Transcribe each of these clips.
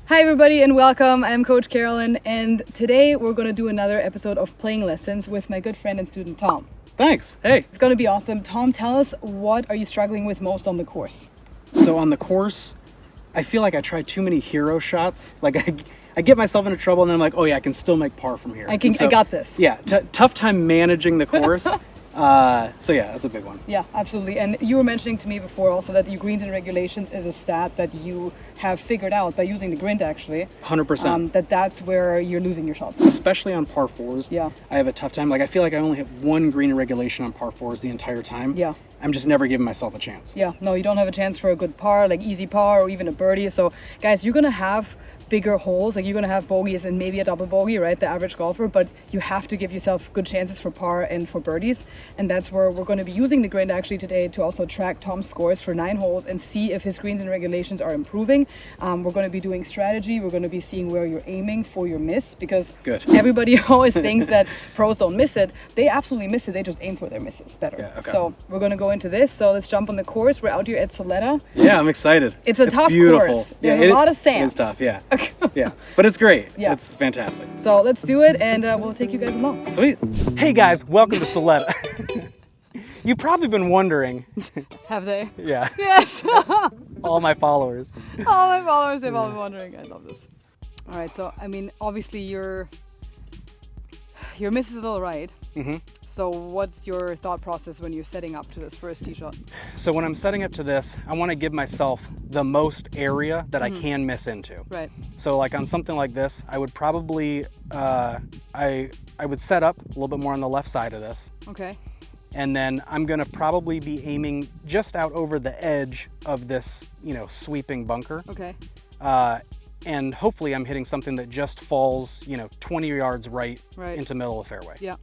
Hi everybody and welcome. I'm Coach Carolyn and today we're going to do another episode of Playing Lessons with my good friend and student Tom. Thanks. Hey. It's going to be awesome. Tom, tell us, what are you struggling with most on the course? So on the course, I feel like I try too many hero shots. Like I get myself into trouble and then I'm like, oh yeah, I can still make par from here. I got this. Yeah, tough time managing the course. So yeah, that's a big one. Yeah, absolutely. And you were mentioning to me before also that your greens and regulations is a stat that you have figured out by using the Grint actually. 100%. That's where you're losing your shots. Especially on par fours. Yeah. I have a tough time. Like I feel like I only hit one green in regulation on par fours the entire time. Yeah. I'm just never giving myself a chance. Yeah, no, you don't have a chance for a good par, like easy par or even a birdie. So guys, you're going to have bigger holes, like you're gonna have bogeys and maybe a double bogey, right? The average golfer, but you have to give yourself good chances for par and for birdies, and that's where we're going to be using the Grint actually today to also track Tom's scores for 9 holes and see if his greens and regulations are improving. We're going to be doing strategy. We're going to be seeing where you're aiming for your miss, because everybody always thinks that pros don't miss it. They absolutely miss it. They just aim for their misses better. Yeah, okay. So we're going to go into this. So let's jump on the course. We're out here at Soletta. Yeah, I'm excited. It's a tough beautiful course. There's a lot of sand. It's tough, yeah. Yeah, but it's great. Yeah. It's fantastic. So let's do it, and we'll take you guys along. Sweet. Hey guys, welcome to Soletta. You've probably been wondering. Have they? Yeah. Yes. All my followers. All my followers have all been wondering. I love this. All right, so I mean, obviously your miss is a little right. Mm-hmm. So what's your thought process when you're setting up to this first tee shot? So when I'm setting up to this, I want to give myself the most area that I can miss into. Right. So like on something like this, I would probably, I would set up a little bit more on the left side of this. Okay. And then I'm going to probably be aiming just out over the edge of this, sweeping bunker. Okay. And hopefully I'm hitting something that just falls, 20 yards right into middle of the fairway. Yeah.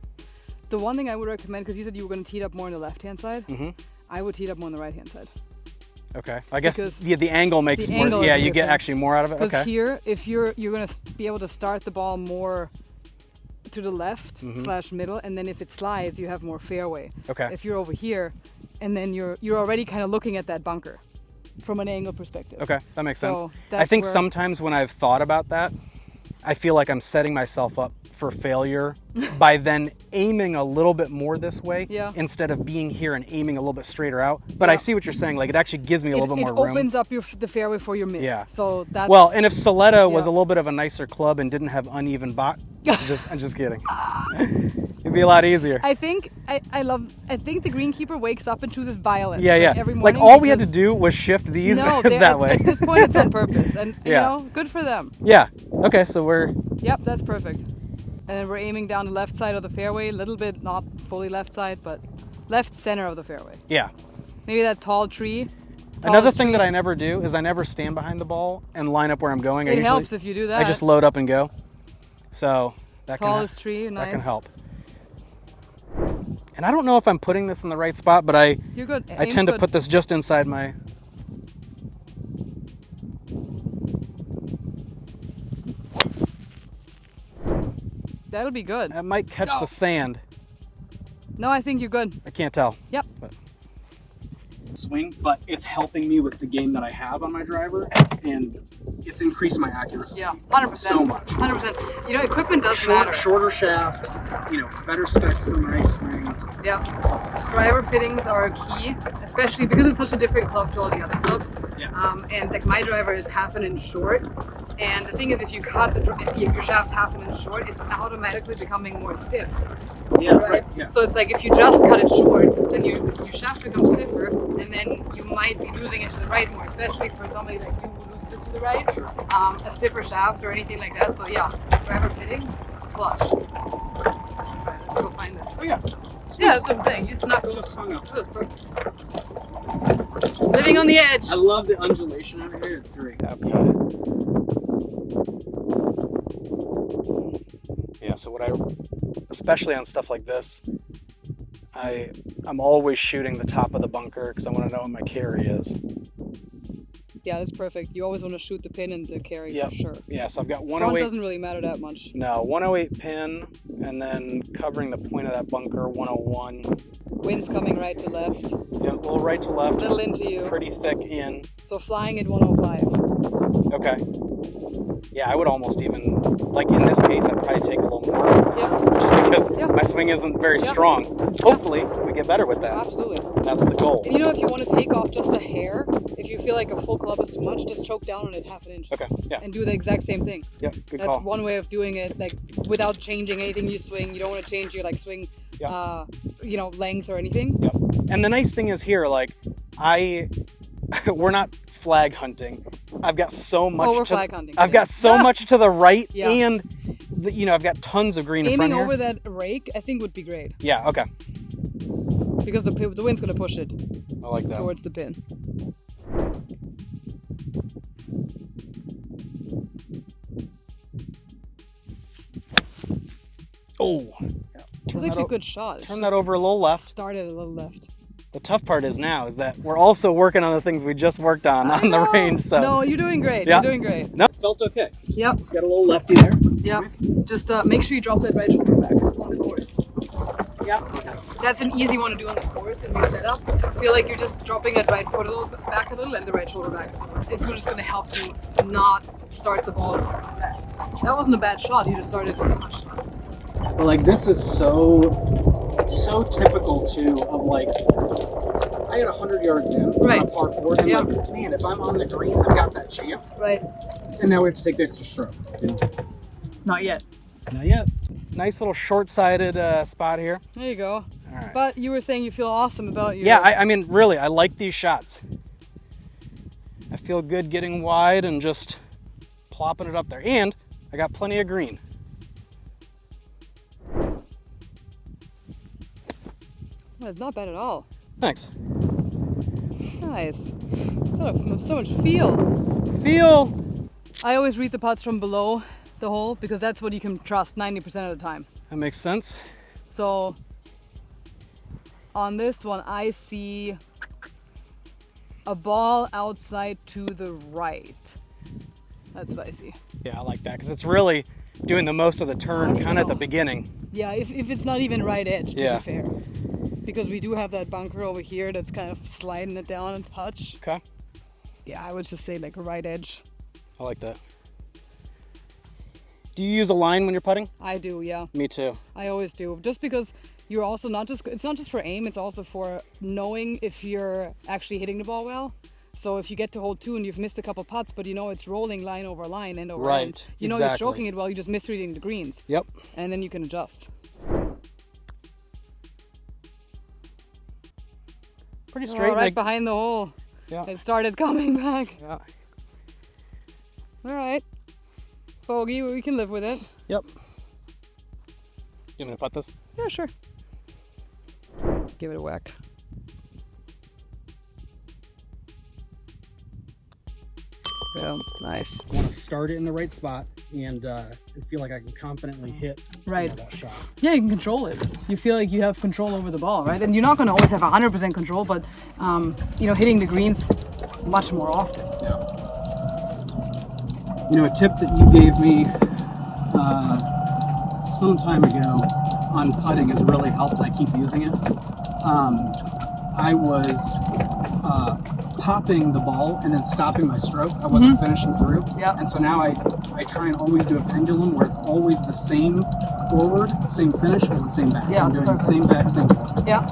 The one thing I would recommend, because you said you were going to tee it up more on the left-hand side, I would tee it up more on the right-hand side. Okay. I guess the angle makes more. Yeah, you get actually more out of it. Because here, if you're going to be able to start the ball more to the left / middle, and then if it slides, you have more fairway. Okay. If you're over here, and then you're already kind of looking at that bunker from an angle perspective. Okay, that makes sense. So I think sometimes when I've thought about that, I feel like I'm setting myself up for failure by then aiming a little bit more this way instead of being here and aiming a little bit straighter out. But I see what you're saying. Like it actually gives me a little bit more room. It opens up the fairway for your miss. Yeah. So that's and if Soletta was a little bit of a nicer club and didn't have uneven I'm just kidding. It'd be a lot easier. I think the greenkeeper wakes up and chooses violence. Yeah. Every morning. Like all we had to do was shift these that way. At this point, it's on purpose, and good for them. Yeah. Okay, so we're. Yep, that's perfect. And then we're aiming down the left side of the fairway, a little bit, not fully left side, but left center of the fairway. Yeah. Maybe that tall tree. Another thing that I never do is I never stand behind the ball and line up where I'm going. It helps if you do that. I just load up and go. So that tree, nice. That can help. And I don't know if I'm putting this in the right spot, but You're good. I tend to put this just inside my. That'll be good. That might catch the sand. No, I think you're good. I can't tell. Yep. Swing, but it's helping me with the game that I have on my driver, and it's increased my accuracy. Yeah, 100%. So much. 100%. Equipment does matter. Shorter shaft, better specs for my swing. Yeah. Driver fittings are key, especially because it's such a different club to all the other clubs. Yeah. And like my driver is 1/2 inch short, and the thing is, if you cut your shaft 1/2 inch short, it's automatically becoming more stiff. Yeah, right. Yeah. So it's like if you just cut it short, then your shaft becomes stiffer, and then you might be losing it to the right more, especially for somebody like you who loses it to the right. A stiffer shaft or anything like that. So yeah, driver fitting, clutch. Let's go find this. Oh yeah. Yeah, that's what I'm saying. You snuck Just hung up. That was perfect. Living on the edge. I love the undulation over here. It's great. Yeah, so especially on stuff like this, I'm always shooting the top of the bunker because I want to know what my carry is. Yeah, that's perfect. You always want to shoot the pin and the carry for sure. Yeah, so I've got 108. Front doesn't really matter that much. No, 108 pin, and then covering the point of that bunker, 101. Wind's coming right to left. Yeah, a little right to left. Little into you. Pretty thick in. So flying at 105. Okay. Yeah, I would almost even, like in this case, I'd probably take a little more. Yeah. Just because my swing isn't very strong. Hopefully, we get better with that. Absolutely. That's the goal. And you know, if you want to take off just a hair, if you feel like a full club is too much, just choke down on it half an inch. Okay, yeah. And do the exact same thing. Yeah, good That's call. one way of doing it, like without changing anything you swing. You don't want to change your like swing, you know, length or anything. Yep. And the nice thing is here, like, we're not flag hunting. I've got so much. Oh, we're flag hunting. I've got so much to the right, and you know, I've got tons of green in front here. here. Aiming over that rake, I think would be great. Yeah. Okay. Because the wind's gonna push it. I like that. Towards the pin. Oh. It was actually a good shot. Turn that over a little left. Started a little left. The tough part is that we're also working on the things we just worked on the range. So no, you're doing great. You're doing great. No, felt okay. Yep. Got a little lefty there. Yep. Just make sure you drop that right shoulder back on the course. Yep. That's an easy one to do on the course in your setup. Feel like you're just dropping that right foot a little bit back and the right shoulder back. It's just going to help you not start the ball bad. That wasn't a bad shot. You just started with a much shot. But like this is so typical too of like I had 100 yards in on a par 4 and like, man, if I'm on the green, I've got that chance. Right. And now we have to take the extra stroke. Not yet. Not yet. Nice little short-sided spot here. There you go. All right. But you were saying you feel awesome about your... Yeah, I mean, really, I like these shots. I feel good getting wide and just plopping it up there. And I got plenty of green. That's not bad at all. Thanks. Nice. So much feel. Feel. I always read the putts from below the hole because that's what you can trust 90% of the time. That makes sense. So on this one, I see a ball outside to the right. That's what I see. Yeah, I like that because it's really doing the most of the turn kind of at the beginning. Yeah, if it's not even right edge, to be fair. Because we do have that bunker over here that's kind of sliding it down a touch. Okay. Yeah, I would just say like a right edge. I like that. Do you use a line when you're putting? I do, yeah. Me too. I always do. Just because you're also it's not just for aim, it's also for knowing if you're actually hitting the ball well. So if you get to hole 2 and you've missed a couple putts, but you know it's rolling line over line, end over end. You know you're stroking it well, you're just misreading the greens. Yep. And then you can adjust. Pretty straight. Right behind the hole. Yeah. It started coming back. Yeah. All right. Bogey, we can live with it. Yep. You want me to putt this? Yeah, sure. Give it a whack. Yeah, nice. I want to start it in the right spot and feel like I can confidently hit that shot. Yeah, you can control it. You feel like you have control over the ball, right? And you're not going to always have 100% control, but you know, hitting the greens much more often. Yeah. You know, a tip that you gave me some time ago on putting has really helped. I keep using it. I was popping the ball and then stopping my stroke. I wasn't finishing through. Yeah. And so now I try and always do a pendulum where it's always the same forward, same finish as the same back. Yeah, so I'm doing the same back, same forward. Yeah.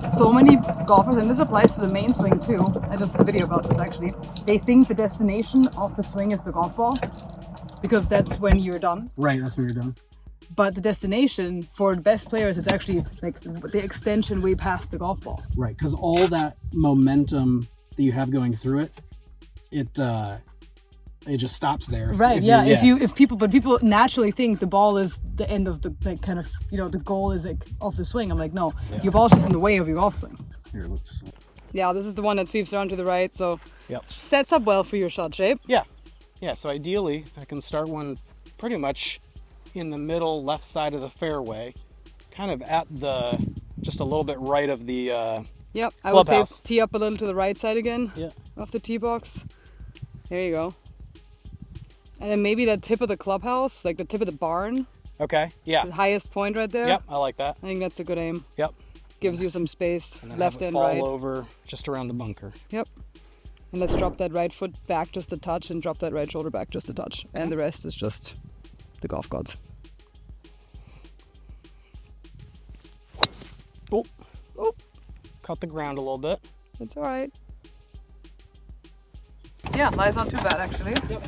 So many golfers, and this applies to the main swing too. I just did a video about this actually. They think the destination of the swing is the golf ball because that's when you're done. Right, that's when you're done. But the destination for the best players, it's actually like the extension way past the golf ball. Right, because all that momentum that you have going through it just stops there. Right. If people naturally think the ball is the end of the like kind of, you know, the goal is like off the swing. I'm like, no, your ball's just in the way of your golf swing. Here, let's. Yeah, this is the one that sweeps around to the right, so sets up well for your shot shape. Yeah. Yeah. So ideally, I can start one pretty much in the middle left side of the fairway, kind of at just a little bit right of the. Yep, I would say tee up a little to the right side again of the tee box. There you go. And then maybe that tip of the clubhouse, like the tip of the barn. Okay, yeah. The highest point right there. Yep, I like that. I think that's a good aim. Yep. Gives you some space, and then left have it and fall right. Over just around the bunker. Yep. And let's drop that right foot back just a touch and drop that right shoulder back just a touch. And the rest is just the golf gods. Oh, oh, caught the ground a little bit. It's all right. Yeah, lie's not too bad actually. Yep.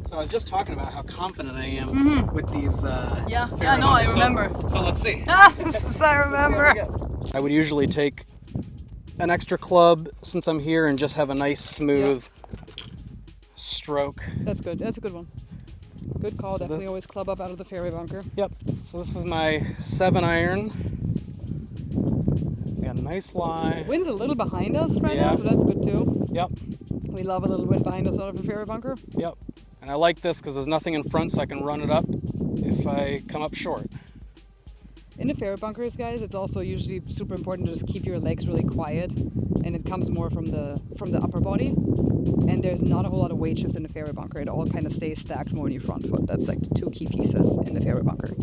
So I was just talking about how confident I am with these. Yeah, no, I remember. So let's see. I remember. I would usually take an extra club since I'm here and just have a nice smooth stroke. That's good. That's a good one. Good call. So definitely always club up out of the fairway bunker. Yep. So this was my 7-iron. Got a nice lie. The wind's a little behind us right now, so that's good too. Yep. We love a little wind behind us out of a fairway bunker. Yep. And I like this because there's nothing in front, so I can run it up if I come up short. In the fairway bunkers, guys, it's also usually super important to just keep your legs really quiet, and it comes more from the upper body. And there's not a whole lot of weight shift in the fairway bunker. It all kind of stays stacked more in your front foot. That's like the two key pieces in the fairway bunker.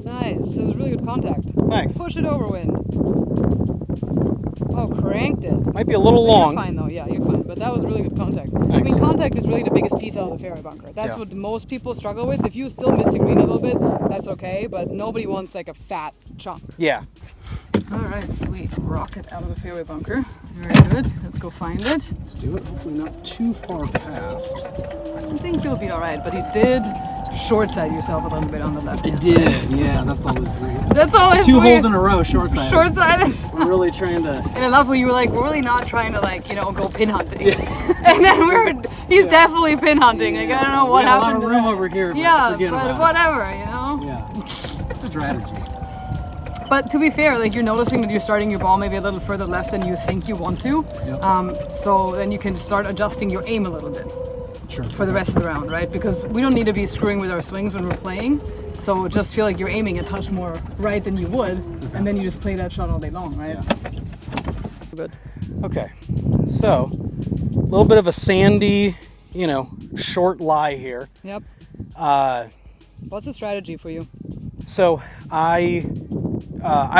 Nice. It was really good contact. Thanks. Push it over, wind. Oh, cranked it. Might be a little long. You're fine though. Yeah, you're fine. But that was really good contact. Thanks. I mean, contact is really the biggest piece out of the fairway bunker. That's what most people struggle with. If you still miss the green a little bit, that's okay. But nobody wants like a fat chunk. Yeah. All right, sweet. Rocket out of the fairway bunker. Very good. Let's go find it. Let's do it. Hopefully not too far past. I think you'll be all right. But you did short side yourself a little bit on the left. I did. Yeah, that's always weird. That's always Two weird. holes in a row, short side. Short sided. We're really trying to. And I love when you were like, we're really not trying to like, go pin hunting. Yeah. And then he's definitely pin hunting. Like, I don't know what happened. A lot of room over here. Yeah, but whatever, Yeah. Strategy. But to be fair, like you're noticing that you're starting your ball maybe a little further left than you think you want to. Yep. So then you can start adjusting your aim a little bit. Sure. For the rest of the round, right? Because we don't need to be screwing with our swings when we're playing. So just feel like you're aiming a touch more right than you would, and then you just play that shot all day long, right? Yeah. Good. Okay, so a little bit of a sandy, short lie here. Yep. What's the strategy for you? So I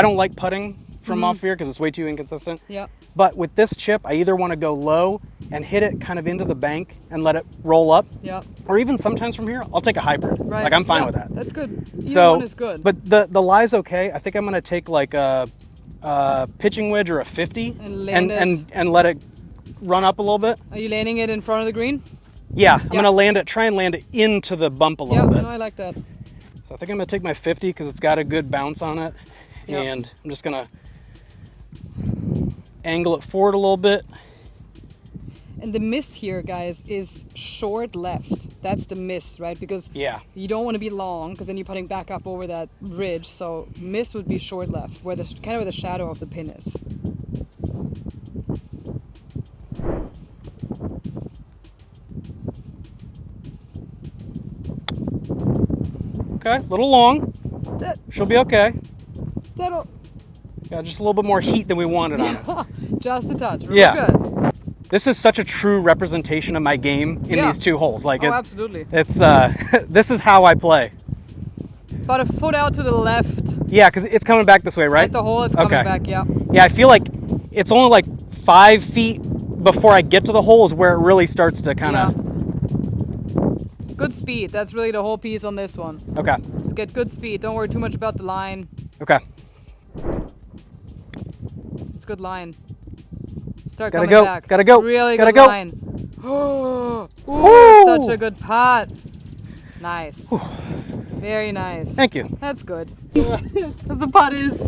don't like putting from off here because it's way too inconsistent. Yeah. But with this chip, I either want to go low and hit it kind of into the bank and let it roll up. Yeah. Or even sometimes from here, I'll take a hybrid. Right. Like I'm fine with that. That's good. Either one is good. But the lie's okay. I think I'm gonna take like a pitching wedge or a 50 and let it run up a little bit. Are you landing it in front of the green? Yeah, I'm gonna try and land it into the bump a little bit. Yeah, no, I like that. So I think I'm gonna take my 50 because it's got a good bounce on it. Yep. And I'm just gonna angle it forward a little bit. And the miss here, guys, is short left. That's the miss, right? Because you don't want to be long because then you're putting back up over that ridge. So miss would be short left, where kind of where the shadow of the pin is. Okay, a little long. She'll be okay. That'll. Yeah, just a little bit more heat than we wanted on it. Just a touch. Really good. This is such a true representation of my game in these two holes. Like, absolutely. It's this is how I play. About a foot out to the left. Yeah, because it's coming back this way, right? At the hole, it's coming back. Yeah. Yeah, I feel like it's only like 5 feet before I get to the hole is where it really starts to kind of. Yeah. Good speed. That's really the whole piece on this one. Okay. Just get good speed. Don't worry too much about the line. Okay. It's a good line. Start gotta coming go. back. Gotta go. Really gotta good go. line. Ooh, such a good putt. Nice. Very nice. Thank you. That's good. The putt is.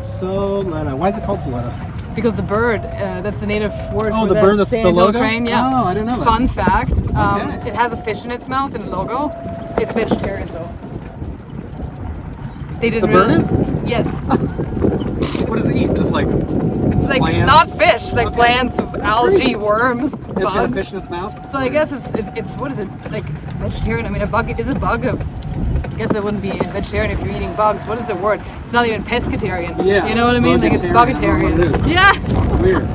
Soletta. Why is it called Soletta? Because the bird, that's the native word for the bird that's the logo? Crane, yeah. Oh, I didn't know that. Fun fact, it has a fish in its mouth in the logo. It's vegetarian though. They didn't the bird is? Yes. What does it eat? Just like plants? Not fish, like plants, algae, worms, bugs. It's got a fish in its mouth? So I guess it's what is it, like vegetarian? I mean, a bug is a bug. I guess it wouldn't be vegetarian if you're eating bugs. What is the word? It's not even pescatarian. Yeah. You know what I mean? Like it's bugatarian. I don't know what it is. Yes. Weird.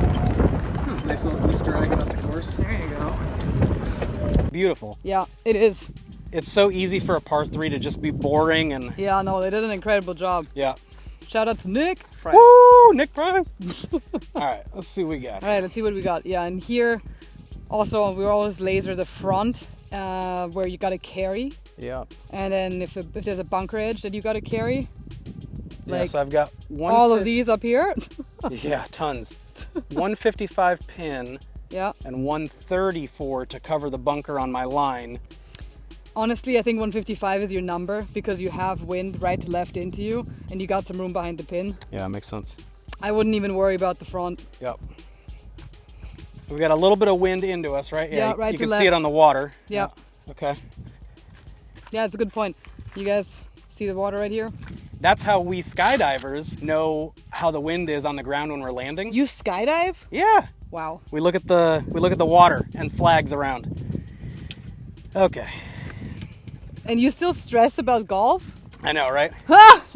Nice little Easter egg off the course. There you go. beautiful. Yeah, it is. It's so easy for a par 3 to just be boring and... Yeah, no, they did an incredible job. Yeah. Shout out to Nick Price. Woo! Nick Price! All right, let's see what we got. All right, let's see what we got. Yeah, and here also we always laser the front where you got to carry. Yeah. And then if there's a bunker edge that you got to carry. Like so I've got all of these up here. Yeah, tons. 155 pin. Yeah. And 134 to cover the bunker on my line. Honestly, I think 155 is your number because you have wind right to left into you and you got some room behind the pin. Yeah, makes sense. I wouldn't even worry about the front. Yep. We've got a little bit of wind into us, right? Yeah, right you to can left. see it on the water. Yeah. Okay. Yeah, it's a good point. You guys see the water right here? That's how we skydivers know how the wind is on the ground when we're landing. You skydive? Yeah. Wow. We look at the water and flags around. Okay. And you still stress about golf? I know, right?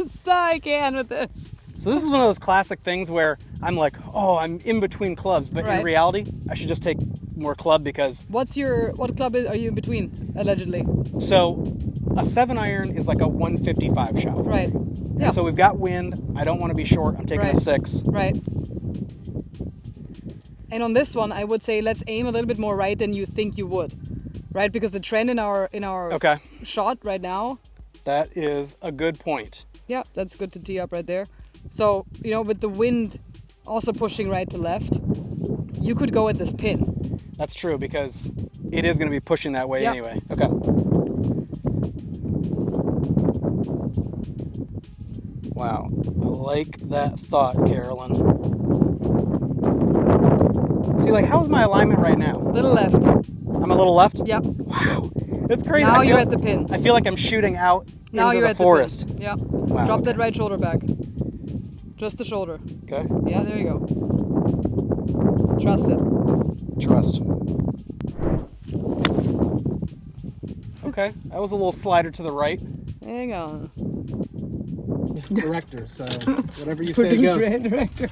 So I can with this. So this is one of those classic things where I'm like, oh, I'm in between clubs, but in reality, I should just take more club because... What club are you in between, allegedly? So a 7-iron is like a 155 shot. Right. Yeah. And so we've got wind. I don't want to be short. I'm taking a 6. Right. And on this one, I would say let's aim a little bit more right than you think you would. Right? Because the trend in our shot right now. That is a good point. Yeah, that's good to tee up right there. So, you know, with the wind also pushing right to left, you could go at this pin. That's true because it is going to be pushing that way anyway. Okay. Wow. I like that thought, Carolyn. See, like, how's my alignment right now? Little left. I'm a little left? Yep. Wow. That's crazy. Now you're at the pin. I feel like I'm shooting out now into you're the at forest. The pin. Yeah. Wow, Drop that right shoulder back. Just the shoulder. Okay. Yeah, there you go. Trust it. Trust. Okay, that was a little slider to the right. Hang on. Director, so whatever you say goes. Director.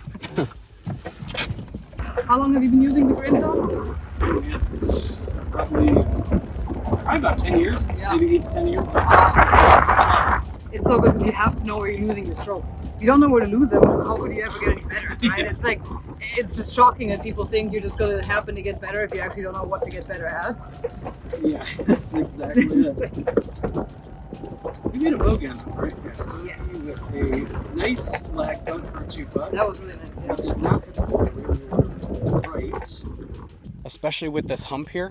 How long have you been using the Grint Golf? Probably about 10 years, maybe 8 to 10 years. It's so good because you have to know where you're losing your strokes. If you don't know where to lose them, how could you ever get any better, right? It's like, it's just shocking that people think you're just going to happen to get better if you actually don't know what to get better at. Yeah, that's exactly it. We made a bogey on that, right? Yes. With a nice lag stunt for a 2-putt. That was really nice, But did not hit the ball really right. Especially with this hump here.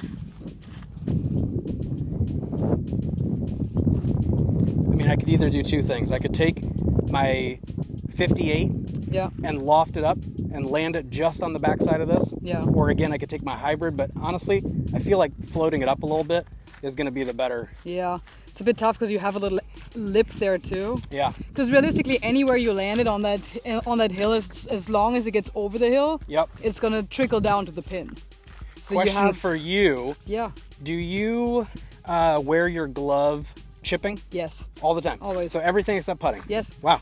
I mean, I could either do two things. I could take my 58 and loft it up and land it just on the backside of this. Yeah. Or again, I could take my hybrid, but honestly, I feel like floating it up a little bit is going to be the better. Yeah. It's a bit tough because you have a little lip there too. Yeah. Because realistically, anywhere you land it on that hill, as long as it gets over the hill, it's gonna trickle down to the pin. So Question for you. Yeah. Do you wear your glove chipping? Yes. All the time? Always. So everything except putting? Yes. Wow.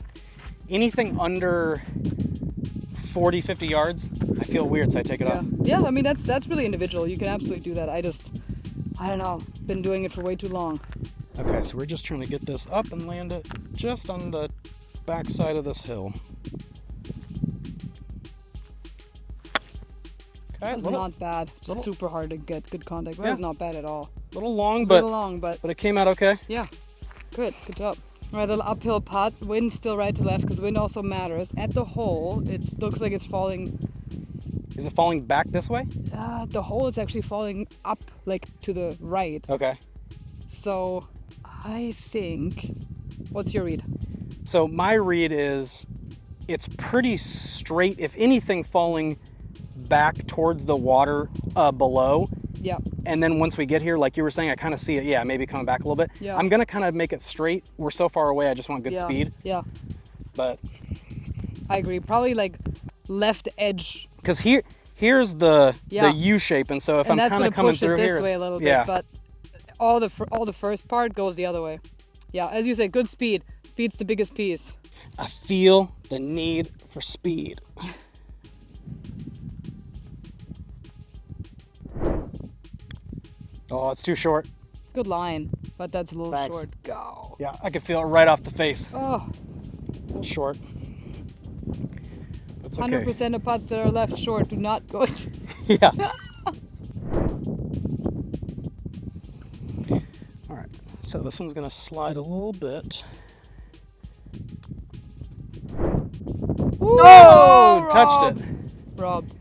Anything under 40, 50 yards, I feel weird, so I take it off. Yeah, I mean, that's really individual. You can absolutely do that. I don't know, been doing it for way too long. Okay, so we're just trying to get this up and land it just on the back side of this hill. Okay, It's not bad. Super hard to get good contact, but it's not bad at all. A little long, but it came out okay. Yeah, good job. All right, little uphill putt. Wind still right to left because wind also matters. At the hole, it looks like it's falling. Is it falling back this way? The hole, it's actually falling up, like to the right. Okay. So I think, what's your read? So my read is it's pretty straight, if anything falling back towards the water below. Yeah. And then once we get here, like you were saying, I kind of see it, maybe coming back a little bit. Yeah. I'm going to kind of make it straight. We're so far away, I just want good speed. Yeah. But I agree. Probably like left edge. Because here's the U shape, and so if I'm kind of coming through here, this way a little bit, but all the first part goes the other way. Yeah, as you say, good speed. Speed's the biggest piece. I feel the need for speed. Oh, it's too short. Good line, but that's a little Thanks. short. Go. Yeah, I could feel it right off the face. Oh, A little short. That's okay. 100% of putts that are left short do not go. Yeah. All right, so this one's gonna slide a little bit. Ooh, Oh, touched robbed. it. Robbed.